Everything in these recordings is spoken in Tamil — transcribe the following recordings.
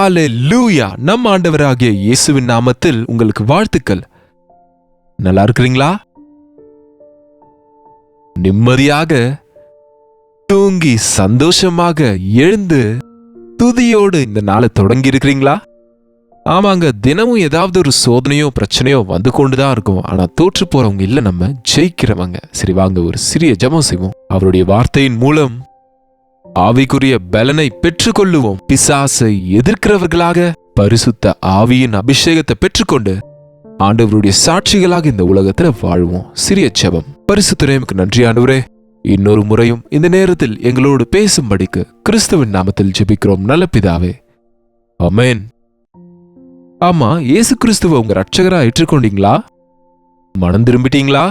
ஹல்லேலூயா! நம் ஆண்டவராகிய இயேசுவின் நாமத்தில் உங்களுக்கு வாழ்த்துக்கள். நல்லா இருக்கிறீங்களா? நிம்மதியாக தூங்கி சந்தோஷமாக எழுந்து துதியோடு இந்த நாளை தொடங்கி இருக்கிறீங்களா? ஆமாங்க, தினமும் ஏதாவது ஒரு சோதனையோ பிரச்சனையோ வந்து கொண்டுதான் இருக்கும். ஆனா தோற்று போறவங்க இல்ல, நம்ம ஜெயிக்கிறவங்க. சரி, வாங்க ஒரு சிறிய ஜெபம் செய்வோம். அவருடைய வார்த்தையின் மூலம் ஆவிக்குரிய பலனை பெற்றுக்கொள்ளுவோம். பிசாசை எதிர்க்கிறவர்களாக பரிசுத்த ஆவியின் அபிஷேகத்தை பெற்றுக்கொண்டு ஆண்டவருடைய சாட்சிகளாக இந்த உலகத்துல வாழ்வோம். சிறிய ஜெபம். பரிசுத்தரேமுக்கு நன்றி ஆண்டவரே, இன்னொரு முறையும் இந்த நேரத்தில் எங்களோடு பேசும்படிக்கு கிறிஸ்துவின் நாமத்தில் ஜெபிக்கிறோம் நல்ல பிதாவே, ஆமென். ஆமா, இயேசு கிறிஸ்துவ உங்க ரட்சகரா ஏற்றுக்கொண்டீங்களா? மனம் திரும்பிட்டீங்களா?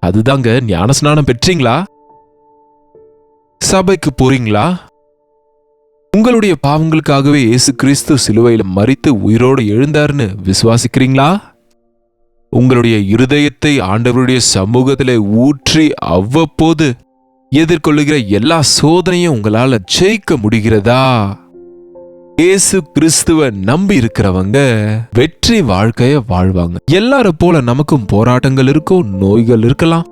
அதுதாங்க, ஞானஸ்நானம் பெற்றீங்களா? சபைக்கு போறீங்களா? உங்களுடைய பாவங்களுக்காகவே இயேசு கிறிஸ்து சிலுவையில மரித்து உயிரோடு எழுந்தார்னு விசுவாசிக்கிறீங்களா? உங்களுடைய இருதயத்தை ஆண்டவருடைய சமூகத்திலே ஊற்றி அவ்வப்போது எதிர்கொள்ளுகிற எல்லா சோதனையும் உங்களால ஜெயிக்க முடிகிறதா? இயேசு கிறிஸ்துவ நம்பி இருக்கிறவங்க வெற்றி வாழ்க்கைய வாழ்வாங்க. எல்லாரும் போல நமக்கும் போராட்டங்கள் இருக்கும், நோய்கள் இருக்கலாம்,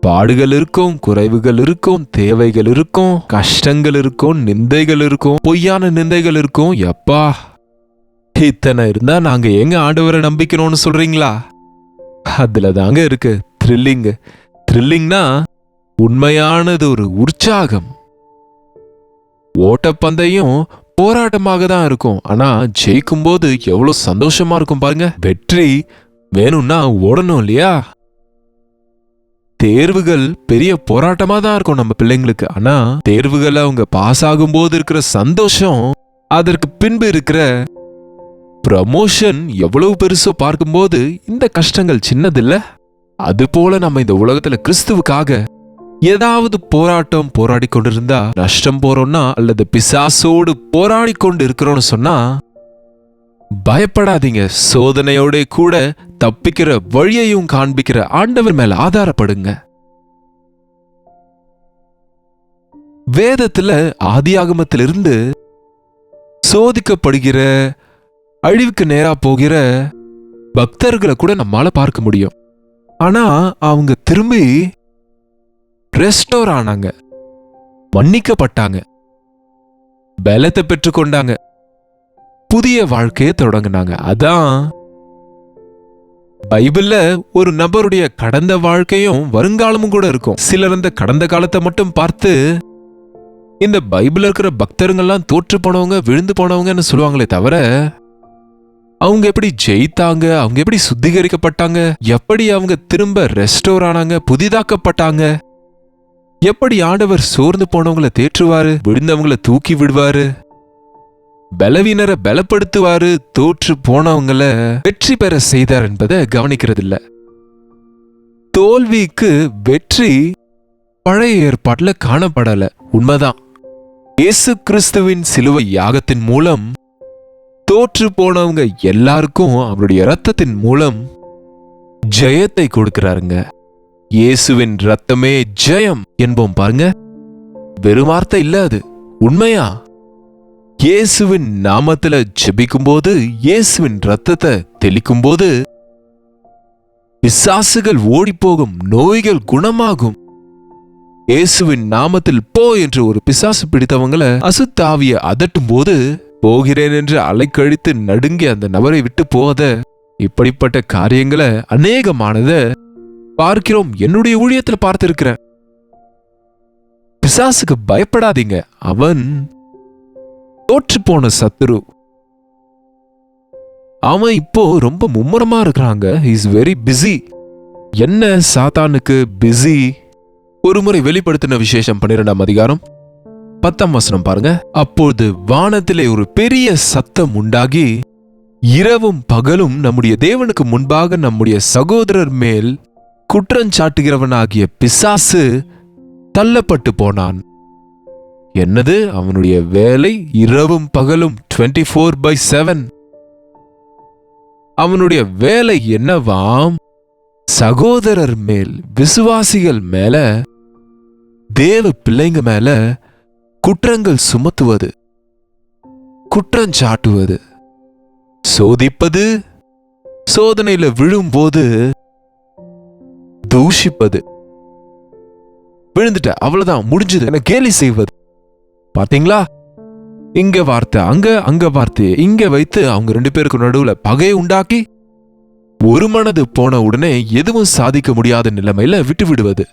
பாடுகள் இருக்கும், குறைவுகள் இருக்கும், தேவைகள் இருக்கும், கஷ்டங்கள் இருக்கும், நிந்தைகள் இருக்கும், பொய்யான நிந்தைகள் இருக்கும். எப்பா, இத்தனை இருந்தா நாங்க எங்க ஆண்டவரை நம்பிக்கணும்னு சொல்றீங்களா? அதுல தாங்க இருக்கு த்ரில்லிங். த்ரில்லிங்னா உண்மையானது ஒரு உற்சாகம். ஓட்டப்பந்தயம் போராட்டமாக தான் இருக்கும், ஆனா ஜெயிக்கும் போது எவ்வளவு சந்தோஷமா இருக்கும் பாருங்க. வெற்றி வேணும்னா ஓடணும் இல்லையா? தேர்வுகள் பெரிய போராட்டமா தான் இருக்கும் நம்ம பிள்ளைங்களுக்கு, ஆனா தேர்வுகளை அவங்க பாஸ் ஆகும் போது இருக்கிற சந்தோஷம், அதற்கு பின்பு இருக்கிற ப்ரமோஷன் எவ்வளவு பெருசோ பார்க்கும்போது இந்த கஷ்டங்கள் சின்னதில்ல. அது போல நம்ம இந்த உலகத்துல கிறிஸ்துவுக்காக ஏதாவது போராட்டம் போராடி கொண்டிருந்தா, நஷ்டம் போறோம்னா அல்லது பிசாசோடு போராடி கொண்டு இருக்கிறோம்னு சொன்னா பயப்படாதீங்க. சோதனையோட கூட தப்பிக்கிற வழியையும் காண்பிக்கிற ஆண்டவர் மேல ஆதாரப்படுங்க. வேதத்துல ஆதியாகமத்திலிருந்து சோதிக்கப்படுகிற, அழிவுக்கு நேரா போகிற பக்தர்களை கூட நம்மால பார்க்க முடியும். ஆனா அவங்க திரும்பி ரெஸ்டோர் ஆனாங்க, மன்னிக்கப்பட்டாங்க, பலத்தை பெற்றுக்கொண்டாங்க, புதிய வாழ்க்கையை தொடங்கினாங்க. அதான் பைபிள்ல ஒரு நபருடைய கடந்த வாழ்க்கையும் வருங்காலமும் கூட இருக்கும். சிலர் அந்த கடந்த காலத்தை மட்டும் பார்த்து இந்த பைபிள்ல இருக்கிற பக்தருங்கெல்லாம் தோற்று போனவங்க, விழுந்து போனவங்கன்னு சொல்லுவாங்களே தவிர, அவங்க எப்படி ஜெயித்தாங்க, அவங்க எப்படி சுத்திகரிக்கப்பட்டாங்க, எப்படி அவங்க திரும்ப ரெஸ்டோர் ஆனாங்க, புதிதாக்கப்பட்டாங்க, எப்படி ஆண்டவர் சோர்ந்து போனவங்களை தேற்றுவாரு, விழுந்தவங்களை தூக்கி விடுவாரு, பலவீனரை பலப்படுத்துவாரு, தோற்று போனவங்களை வெற்றி பெற செய்தார் என்பதை கவனிக்கிறது இல்ல. தோல்விக்கு வெற்றி பழைய ஏற்பாட்டுல காணப்படல, உண்மைதான். இயேசு கிறிஸ்துவின் சிலுவை யாகத்தின் மூலம் தோற்று போனவங்க எல்லாருக்கும் அவருடைய இரத்தத்தின் மூலம் ஜெயத்தை கொடுக்கிறாருங்க. இயேசுவின் ரத்தமே ஜெயம் என்போம் பாருங்க. வெறும் வார்த்தை இல்ல, அது உண்மையா. இயேசுவின் நாமத்துல ஜெபிக்கும் போது, இயேசுவின் ரத்தத்தை தெளிக்கும் போது பிசாசுகள் ஓடிப்போகும், நோய்கள் குணமாகும். இயேசுவின் நாமத்தில் போ என்று ஒரு பிசாசு பிடித்தவங்களை அசுத்தாவிய அதட்டும் போது, போகிறேன் என்று அலைக்கழித்து நடுங்கி அந்த நபரை விட்டு போவத, இப்படிப்பட்ட காரியங்களை அநேகமானத பார்க்கிறோம். என்னுடைய ஊழியத்தில் பார்த்திருக்கிறேன். பிசாசுக்கு பயப்படாதீங்க, அவன் தோற்று போன சத்துரு. அவன் இப்போ ரொம்ப மும்முரமா இருக்கிறாங்க. Is very busy. என்ன சாத்தானுக்கு பிஸி? ஒரு முறை வெளிப்படுத்தின விசேஷம் 12ஆம் அதிகாரம் 10ஆம் வசனம் பாருங்க. அப்பொழுது வானத்திலே ஒரு பெரிய சத்தம் உண்டாகி, இரவும் பகலும் நம்முடைய தேவனுக்கு முன்பாக நம்முடைய சகோதரர் மேல் குற்றஞ்சாட்டுகிறவனாகிய பிசாசு தள்ளப்பட்டு போனான். என்னது? அவனுடைய வேலை இரவும் பகலும் 24/7. அவனுடைய வேலை என்னவாம்? சகோதரர் மேல், விசுவாசிகள் மேல, தேவ பிள்ளைங்க மேல குற்றங்கள் சுமத்துவது. குற்றஞ்சாட்டுவது, சோதிப்பது, சோதனையில விழும்போது தூஷிப்பது. விழுந்துட்ட, அவ்வளவுதான், முடிஞ்சது என கேலி செய்வது. பாத்தீங்களா? இங்க வார்த்தை அங்க வார்த்தையை இங்க வைத்து அவங்க 2 பேருக்கு நடுவுல பகையை உண்டாக்கி ஒரு மனது போன உடனே எதுவும் சாதிக்க முடியாத நிலைமையில விட்டு விடுவது.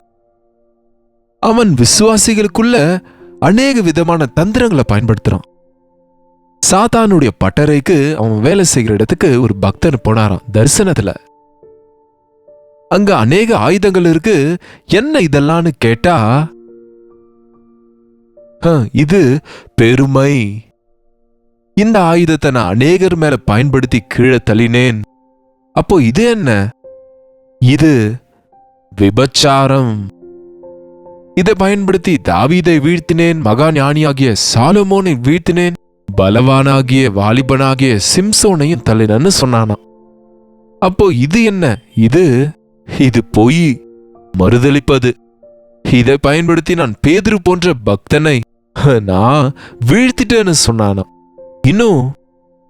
அவன் விசுவாசிகளுக்குள்ள அநேக விதமான தந்திரங்களை பயன்படுத்துறான். சாத்தானுடைய பட்டறைக்கு அவன் வேலை செய்கிற இடத்துக்கு ஒரு பக்தன் போனாராம் தரிசனத்துல. அங்க அநேக ஆயுதங்கள் இருக்கு. என்ன இதெல்லாம்னு கேட்டா, இது பெருமை. இந்த ஆயுதத்தை நான் அநேகர் மேல பயன்படுத்தி கீழே தள்ளினேன். அப்போ இது என்ன? இது விபச்சாரம். இதை பயன்படுத்தி தாவீதை வீழ்த்தினேன், மகா ஞானியாகிய சாலமோனை வீழ்த்தினேன், பலவானாகிய வாலிபனாகிய சிம்சோனையும் தள்ளினன்னு சொன்னானா. அப்போ இது என்ன? இது பொய், மறுதலிப்பது. இதை பயன்படுத்தி நான் பேதுரு போன்ற பக்தனை நான் வீழ்த்திட்டேன்னு சொன்னானா. இன்னும்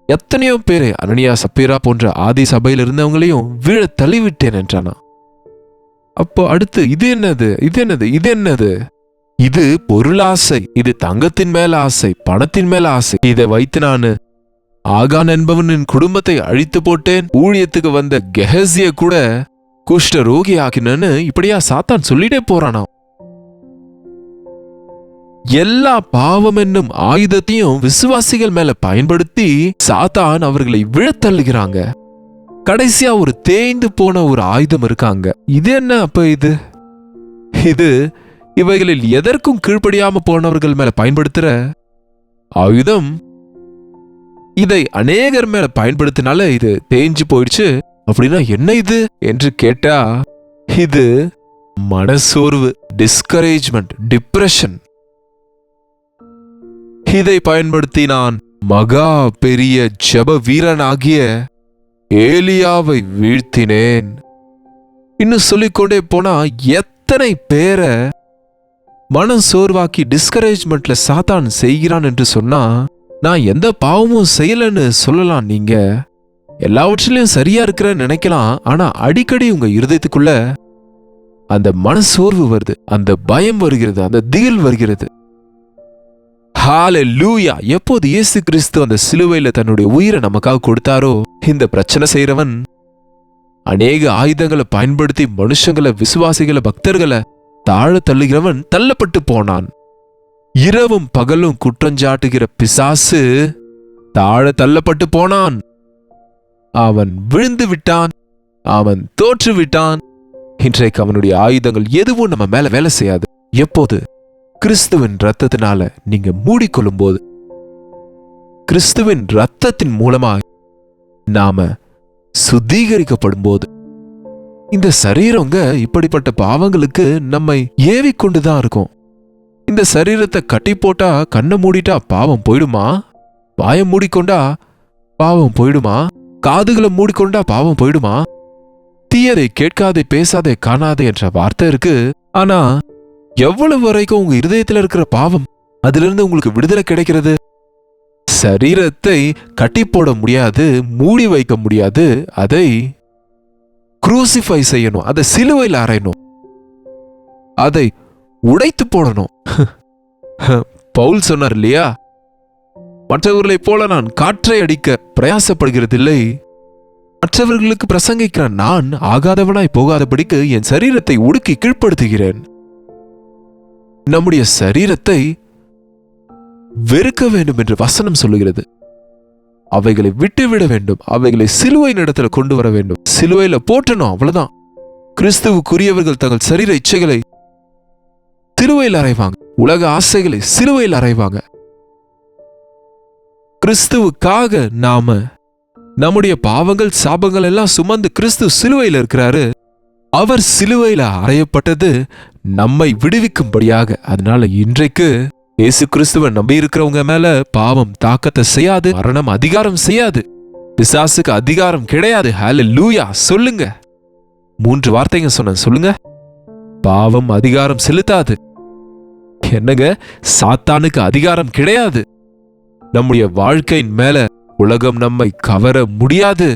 எத்தனையோ பேரை, அனனியா சப்பீரா போன்ற ஆதி சபையில் இருந்தவங்களையும் வீழ தள்ளிவிட்டேன் என்றானா. அப்போ அடுத்து இது என்னது? இது பொருளாசை, இது தங்கத்தின் மேல ஆசை, பணத்தின் மேல ஆசை. இதை வைத்து நான் ஆகான் என்பவனின் குடும்பத்தை அழித்து போட்டேன், ஊழியத்துக்கு வந்த கெஹசிய கூட குஷ்ட ரோகி ஆக்கினு இப்படியா சாத்தான் சொல்லிட்டே போறானா. எல்லா பாவம் என்னும் ஆயுதத்தையும் விசுவாசிகள் மேல பயன்படுத்தி சாத்தான் அவர்களை விழத்தள்ளுகிறாங்க. கடைசியா ஒரு தேய்ந்து போன ஒரு ஆயுதம் இருக்காங்க. இது என்ன? அப்ப இது இவைகளில் எதற்கும் கீழ்ப்படியாம போனவர்கள் மேல பயன்படுத்துற ஆயுதம். இதை அநேகர் மேல பயன்படுத்தினால இது தேஞ்சு போயிடுச்சு. அப்படின்னா என்ன இது என்று கேட்டா, இது மனசோர்வு, டிஸ்கரேஜ்மெண்ட், டிப்ரெஷன். இதை பயன்படுத்தி நான் மகா பெரிய ஜெப வீரனாகிய ஏலியாவை வீழ்த்தினேன். இன்னும் சொல்லிக்கொண்டே போனா எத்தனை பேரை மனம் சோர்வாக்கி டிஸ்கரேஜ்மெண்ட்ல சாத்தான் செய்கிறான் என்று சொன்னா, நான் எந்த பாவமும் செய்யலன்னு சொல்லலாம். நீங்க எல்லாவற்றிலையும் சரியா இருக்கிறன்னு நினைக்கலாம். ஆனா அடிக்கடி உங்க இருதயத்துக்குள்ள அந்த மனசோர்வு வருது, அந்த பயம் வருகிறது, அந்த திகில் வருகிறது. ஹல்லேலூயா! எப்போது இயேசு கிறிஸ்து அந்த சிலுவையில தன்னுடைய உயிரை நமக்காக கொடுத்தாரோ, இந்த பிரச்சனை செய்யறவன் அநேக ஆயுதங்களை பயன்படுத்தி மனுஷங்களை, விசுவாசிகளை, பக்தர்களை தாழ தள்ளுகிறவன் தள்ளப்பட்டு போனான். இரவும் பகலும் குற்றஞ்சாட்டுகிற பிசாசு தாழ தள்ளப்பட்டு போனான். அவன் விழுந்து விட்டான், அவன் தோற்று விட்டான். இன்றைக்கு அவனுடைய ஆயுதங்கள் எதுவும் நம்ம மேல வேலை செய்யாது. எப்போது? கிறிஸ்துவின் ரத்தத்தினால நீங்க மூடிக்கொள்ளும் போது, கிறிஸ்துவின் ரத்தத்தின் மூலமாய் நாம சுத்திகரிக்கப்படும் போது. இந்த சரீரங்க இப்படிப்பட்ட பாவங்களுக்கு நம்மை ஏவிக்கொண்டுதான் இருக்கும். இந்த சரீரத்தை கட்டி போட்டா, கண்ணை மூடிட்டா பாவம் போயிடுமா? வாயை மூடிக்கொண்டா பாவம் போயிடுமா? காதுகளை மூடிக்கொண்டா பாவம் போயிடுமா? தீயதை கேட்காதே, பேசாதே, காணாதே என்ற வார்த்தை இருக்கு. ஆனா எவ்வளவு வரைக்கும் உங்க இருதயத்தில் இருக்கிற பாவம், அதிலிருந்து உங்களுக்கு விடுதலை கிடைக்கிறது? சரீரத்தை கட்டி போட முடியாது, மூடி வைக்க முடியாது. அதை குரூசிஃபை செய்யணும், அதை சிலுவையில் அறையணும், அதை உடைத்து போடணும். பவுல் சொன்னார் இல்லையா, மற்றவர்களைப் போல நான் காற்றை அடிக்க பிரயாசப்படுகிறதில்லை, மற்றவர்களுக்கு பிரசங்கிக்கிற நான் ஆகாதவனாய் போகாதபடிக்கு என் சரீரத்தை உடுக்கி கீழ்ப்படுத்துகிறேன். நம்முடைய சரீரத்தை வெறுக்க வேண்டும் என்று வசனம் சொல்லுகிறது. அவைகளை விட்டுவிட வேண்டும், அவைகளை சிலுவையின் இடத்துல கொண்டு வர வேண்டும், சிலுவையில போட்டணும். அவ்வளவுதான். கிறிஸ்துவுக்குரியவர்கள் தங்கள் சரீர இச்சைகளை சிலுவையில் அறைவாங்க, உலக ஆசைகளை சிலுவையில் அறைவாங்க. கிறிஸ்துவுக்காக நாம நம்முடைய பாவங்கள், சாபங்கள் எல்லாம் சுமந்து கிறிஸ்து சிலுவையில் இருக்கிறாரு. அவர் சிலுவையில அறையப்பட்டது நம்மை விடுவிக்கும்படியாக. அதனால இன்றைக்கு இயேசு கிறிஸ்துவை நம்பி இருக்கிறவங்க மேல பாவம் தாக்கத்தை செய்யாது, மரணம் அதிகாரம் செய்யாது, பிசாசுக்கு அதிகாரம் கிடையாது. ஹல்லேலூயா! சொல்லுங்க. 3 வார்த்தைங்க சொன்ன, சொல்லுங்க. பாவம் அதிகாரம் செலுத்தாது. என்னங்க? சாத்தானுக்கு அதிகாரம் கிடையாது. நம்முடைய வாழ்க்கையின் மேல உலகம் நம்மை கவர முடியாது.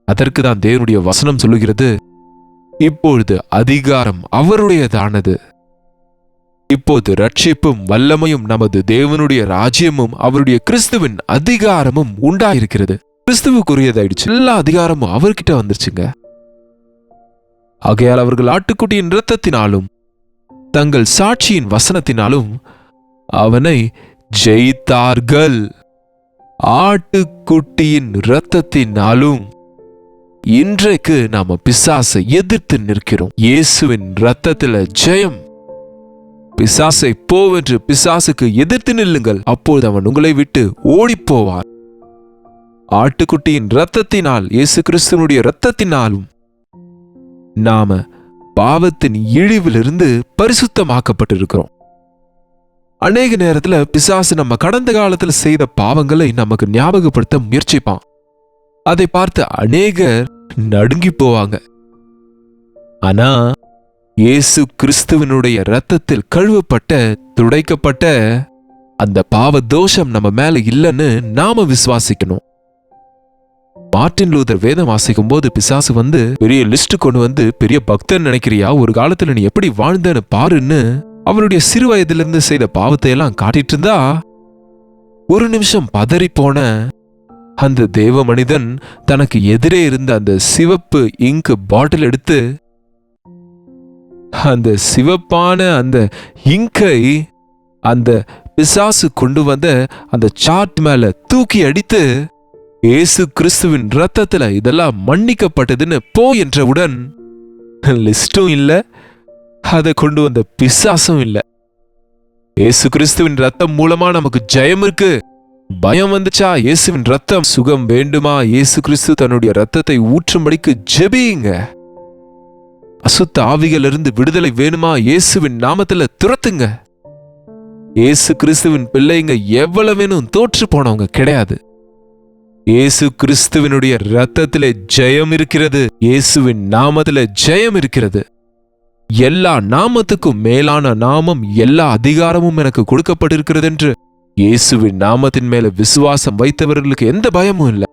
அதற்கு தான் தேவனுடைய வசனம் சொல்லுகிறது, இப்பொழுது அதிகாரம் அவருடையதானது. இப்போது ரட்சிப்பும் வல்லமையும் நமது தேவனுடைய ராஜ்யமும் அவருடைய கிறிஸ்துவின் அதிகாரமும் உண்டாயிருக்கிறது. கிறிஸ்துவுக்குரியதாயிடுச்சு. எல்லா அதிகாரமும் அவர்கிட்ட வந்துருச்சுங்க. ஆகையால் அவர்கள் ஆட்டுக்குட்டியின் இரத்தத்தினாலும் தங்கள் சாட்சியின் வசனத்தினாலும் அவனை ஜெயித்தார்கள். ஆட்டுக்குட்டியின் இரத்தத்தினாலும் இன்றைக்கு நாம பிசாசை எதிர்த்து நிற்கிறோம். இயேசுவின் இரத்தத்துல ஜெயம். பிசாசை போவென்று பிசாசுக்கு எதிர்த்து நில்லுங்கள், அப்போது அவன் உங்களை விட்டு ஓடிப்போவான். ஆட்டுக்குட்டியின் இரத்தத்தினால், இயேசு கிறிஸ்துவனுடைய இரத்தத்தினாலும் நாம பாவத்தின் இழிவிலிருந்து பரிசுத்தமாக்கப்பட்டிருக்கிறோம். அநேக நேரத்துல பிசாசு நம்ம கடந்த காலத்துல செய்த பாவங்களை நமக்கு ஞாபகப்படுத்த முயற்சிப்பான். அதை பார்த்து அநேகர் நடுங்கி போவாங்க. ஆனா இயேசு கிறிஸ்துவனுடைய இரத்தத்தில் கழுவப்பட்ட, துடைக்கப்பட்ட அந்த பாவ தோஷம் நம்ம மேல இல்லைன்னு நாம விசுவாசிக்கணும். மார்ட்டின் லூதர் வேதம் வாசிக்கும் போது பிசாசு வந்து பெரிய லிஸ்ட் கொண்டு வந்து, பெரிய பக்தன் நினைக்கிறியா, ஒரு காலத்துல நீ எப்படி வாழ்ந்தன்னு பாருன்னு அவருடைய சிறு வயதிலிருந்து செய்த பாவத்தை எல்லாம் காட்டிட்டு இருந்தா, ஒரு நிமிஷம் பதறி போன அந்த தேவ மனிதன் தனக்கு எதிரே இருந்த அந்த சிவப்பு இங்கு பாட்டில் எடுத்து அந்த சிவப்பான அந்த இங்கை அந்த பிசாசு கொண்டு வந்த அந்த சார்ட் மேல தூக்கி அடித்து, இயேசு கிறிஸ்துவின் இரத்தத்துல இதெல்லாம் மன்னிக்கப்பட்டதுன்னு போ என்றவுடன் லிஸ்டும் இல்ல, அதை கொண்டு வந்த பிசாசும் இல்ல. இயேசு கிறிஸ்துவின் இரத்தம் மூலமா நமக்கு ஜெயம் இருக்கு. பயம் வந்துச்சா, இயேசுவின் இரத்தம். சுகம் வேண்டுமா, இயேசு கிறிஸ்து தன்னுடைய இரத்தத்தை ஊற்றும்படிக்கு ஜெபியுங்க. அசுத்த ஆவிகளிலிருந்து விடுதலை வேணுமா, இயேசுவின் நாமத்துல துரத்துங்க. இயேசு கிறிஸ்துவின் பிள்ளைங்க எவ்வளவேனும் தோற்று போனவங்க கிடையாது. இயேசு கிறிஸ்துவனுடைய இரத்தத்திலே ஜெயம் இருக்கிறது. இயேசுவின் நாமத்திலே ஜெயம் இருக்கிறது. எல்லா நாமத்துக்கும் மேலான நாமம், எல்லா அதிகாரமும் எனக்கு கொடுக்கப்பட்டிருக்கிறது என்று இயேசுவின் நாமத்தின் மேல விசுவாசம் வைத்தவர்களுக்கு எந்த பயமும் இல்லை.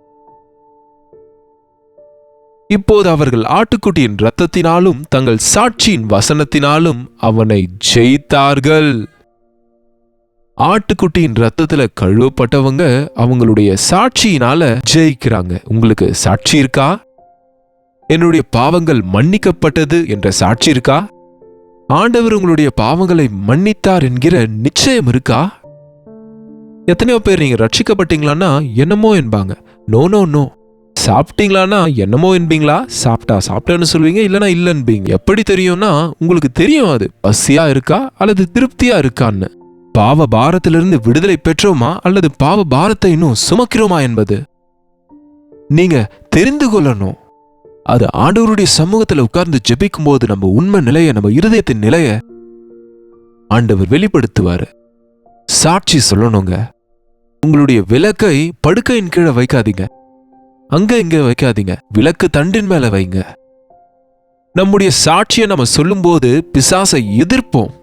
இப்போது அவர்கள் ஆட்டுக்குட்டியின் இரத்தத்தினாலும் தங்கள் சாட்சியின் வசனத்தினாலும் அவனை ஜெயித்தார்கள். ஆட்டுக்குட்டியின் இரத்தத்துல கழுவப்பட்டவங்க அவங்களுடைய சாட்சியினால ஜெயிக்கிறாங்க. உங்களுக்கு சாட்சி இருக்கா? என்னுடைய பாவங்கள் மன்னிக்கப்பட்டது என்ற சாட்சி இருக்கா? ஆண்டவர் உங்களுடைய பாவங்களை மன்னித்தார் என்கிற நிச்சயம் இருக்கா? எத்தனையோ பேர் நீங்க ரட்சிக்கப்பட்டீங்களான்னா என்னமோ என்பாங்க. No no no. சாப்பிட்டீங்களான்னா என்னமோ என்பீங்களா? சாப்பிட்டேன்னு சொல்வீங்க, இல்லைன்னா இல்லைன்பீங்க. எப்படி தெரியும்னா, உங்களுக்கு தெரியும் அது பசியா இருக்கா அல்லது திருப்தியா இருக்கான்னு. பாவ பாரத்திலிருந்து விடுதலை பெற்றோமா அல்லது பாவ பாரத்தை இன்னும் சுமக்கிறோமா என்பது நீங்க தெரிந்து கொள்ளணும். அது ஆண்டவருடைய சமூகத்துல உட்கார்ந்து ஜெபிக்கும் போது நம்ம உண்மை நிலைய, நம்ம இருதயத்தின் நிலைய ஆண்டவர் வெளிப்படுத்துவாரு. சாட்சி சொல்லணுங்க. உங்களுடைய விளக்கை படுக்கையின் கீழே வைக்காதீங்க, அங்க இங்க வைக்காதீங்க, விளக்கு தண்டின் மேல வைங்க. நம்முடைய சாட்சியை நம்ம சொல்லும் போது பிசாசை எதிர்ப்போம்.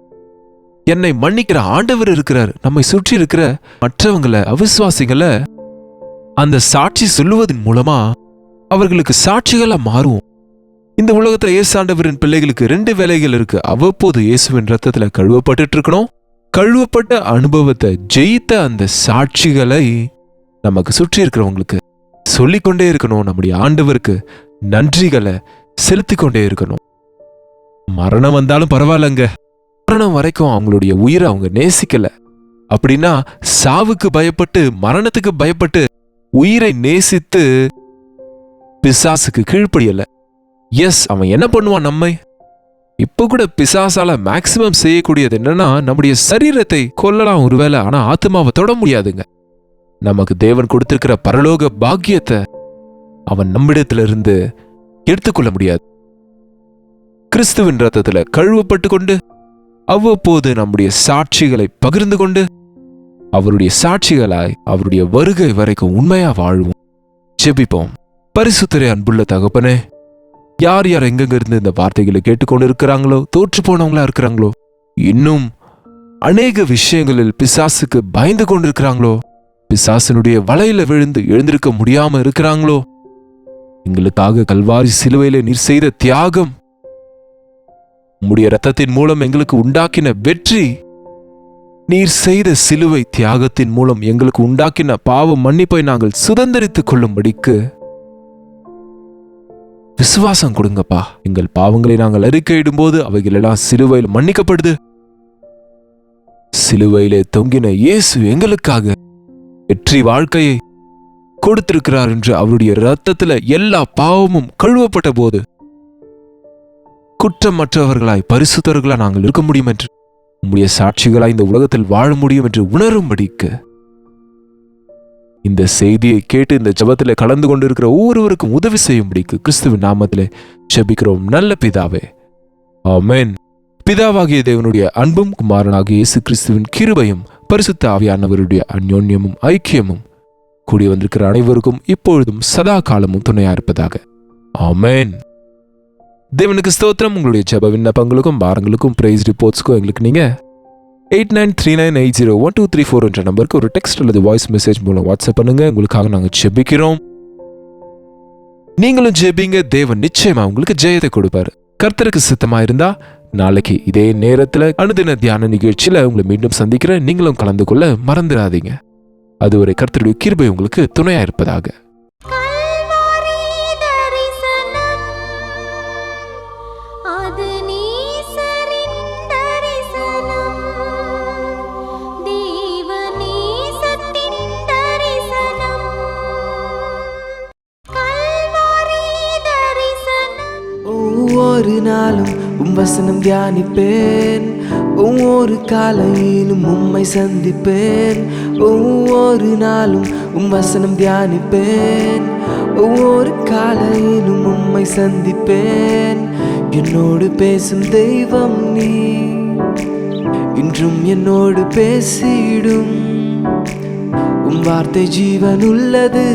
என்னை மன்னிக்கிற ஆண்டவர் இருக்கிறார். நம்மை சுற்றி இருக்கிற மற்றவங்களை, அவிசுவாசிகளை அந்த சாட்சி சொல்லுவதன் மூலமா அவர்களுக்கு சாட்சிகளா மாறுவோம். இந்த உலகத்துல இயேசு ஆண்டவரின் பிள்ளைகளுக்கு 2 வேலைகள் இருக்கு. அவ்வப்போது இயேசுவின் ரத்தத்துல கழுவப்பட்டு இருக்கணும். கழுவப்பட்ட அனுபவத்தை ஜெயித்த அந்த சாட்சிகளை நமக்கு சுற்றி இருக்கிறவங்களுக்கு சொல்லிக்கொண்டே இருக்கணும். நம்முடைய ஆண்டவருக்கு நன்றிகளை செலுத்திக் கொண்டே இருக்கணும். மரணம் வந்தாலும் பரவாயில்லங்க, மரணம் வரைக்கும் அவங்களுடைய உயிரை அவங்க நேசிக்கல அப்படின்னா, சாவுக்கு பயப்பட்டு, மரணத்துக்கு பயப்பட்டு உயிரை நேசித்து பிசாசுக்கு கீழ்ப்படியல. எஸ், அவன் என்ன பண்ணுவான்? நம்மை இப்ப கூட பிசாசால மேக்சிமம் செய்யக்கூடியது என்னன்னா, நம்முடைய சரீரத்தை கொல்லலாம் ஒருவேளை, ஆனா ஆத்மாவை தொட முடியாதுங்க. நமக்கு தேவன் கொடுத்திருக்கிற பரலோக பாக்கியத்தை அவன் நம்மிடத்திலிருந்து எடுத்துக்கொள்ள முடியாது. கிறிஸ்துவின் ரத்தத்துல கழுவப்பட்டு கொண்டு அவ்வப்போது நம்முடைய சாட்சிகளை பகிர்ந்து கொண்டு அவருடைய சாட்சிகளாய் அவருடைய வருகை வரைக்கும் உண்மையா வாழ்வோம். ஜெபிப்போம். பரிசுத்தரே, அன்புள்ள தகப்பனே, யார் யார் எங்கெங்க இருந்து இந்த வார்த்தைகளை கேட்டுக்கொண்டு இருக்கிறாங்களோ, தோற்று போனவங்களா இருக்கிறாங்களோ, இன்னும் அநேக விஷயங்களில் பிசாசுக்கு பயந்து கொண்டிருக்கிறாங்களோ, பிசாசனுடைய வலையில விழுந்து எழுந்திருக்க முடியாம இருக்கிறாங்களோ, எங்களுக்காக கல்வாரி சிலுவையில நீர் செய்த தியாகம், உம்முடைய இரத்தத்தின் மூலம் எங்களுக்கு உண்டாக்கின வெற்றி, நீர் செய்த சிலுவை தியாகத்தின் மூலம் எங்களுக்கு உண்டாக்கின பாவ மன்னிப்பை நாங்கள் சுதந்திரித்துக் கொள்ளும்படிக்கு விசுவாசம் கொடுங்கப்பா. எங்கள் பாவங்களை நாங்கள் அறிக்கையிடும் போது அவைகள் எல்லாம் சிலுவையில் மன்னிக்கப்படுது. சிலுவையிலே தொங்கின இயேசு எங்களுக்காக வெற்றி வாழ்க்கையை கொடுத்திருக்கிறார் என்று அவருடைய இரத்தத்துல எல்லா பாவமும் கழுவப்பட்ட போது குற்றமற்றவர்களாய் பரிசுத்தவர்களாய் நாங்கள் இருக்க முடியும் என்று, உம்முடைய சாட்சிகளாய் இந்த உலகத்தில் வாழ முடியும் என்று உணரும்படிக்கு இந்த செய்தியை கேட்டு இந்த ஜெபத்தில் கலந்து கொண்டிருக்கிற ஒவ்வொருவருக்கும் உதவி செய்யும்படிக்கு கிறிஸ்துவின் நாமத்திலே ஜெபிக்கிறோம் நல்ல பிதாவே, ஆமென். பிதாவாகிய தேவனுடைய அன்பும் குமாரனாகிய இயேசு கிறிஸ்துவின் கிருபையும் பரிசுத்த ஆவியானவருடைய அந்யோன்யமும் ஐக்கியமும் கூடி வந்திருக்கிற அனைவருக்கும் இப்பொழுதும் சதா காலமும் துணையா இருப்பதாக, ஆமென். தேவனுக்கு ஸ்தோத்திரம். உங்களுடைய ஜெப விண்ணப்பங்களுக்கும் பாரங்களுக்கும் பிரைஸ் ரிப்போர்ட்ஸ்க்கும் எங்களுக்கு நீங்க 8939801234 என்ற நம்பருக்கு ஒரு டெக்ஸ்ட் அல்லது வாய்ஸ் மெசேஜ் மூலம் வாட்ஸ்அப் பண்ணுங்க. உங்களுக்காக நாங்கள் ஜெபிக்கிறோம். நீங்களும் ஜெபிங்க, தேவன் நிச்சயமா உங்களுக்கு ஜெயத்தை கொடுப்பாரு. கர்த்தருக்கு சித்தமா இருந்தா நாளைக்கு இதே நேரத்துல அனுதின தியான நிகழ்ச்சியில உங்களை மீண்டும் சந்திக்கிறேன். நீங்களும் கலந்து கொள்ள மறந்துடாதீங்க. அதுவரை கர்த்தருடைய கிருபை உங்களுக்கு துணையா இருப்பதாக. ஒவ்வொரு நாளும் வசனம் தியானிப்பேன், ஒவ்வொரு காலையிலும் உம்மை சந்திப்பேன். ஒவ்வொரு நாளும் வசனம் தியானிப்பேன், ஒவ்வொரு காலையிலும் உம்மை சந்திப்பேன். என்னோடு பேசும் தெய்வம் நீ, இன்றும் என்னோடு பேசிடும். வார்த்தை ஜீவன் உள்ளது,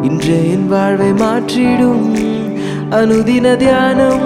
இன்றே என் வாழ்வை மாற்றிடும். அனுதின தியானம்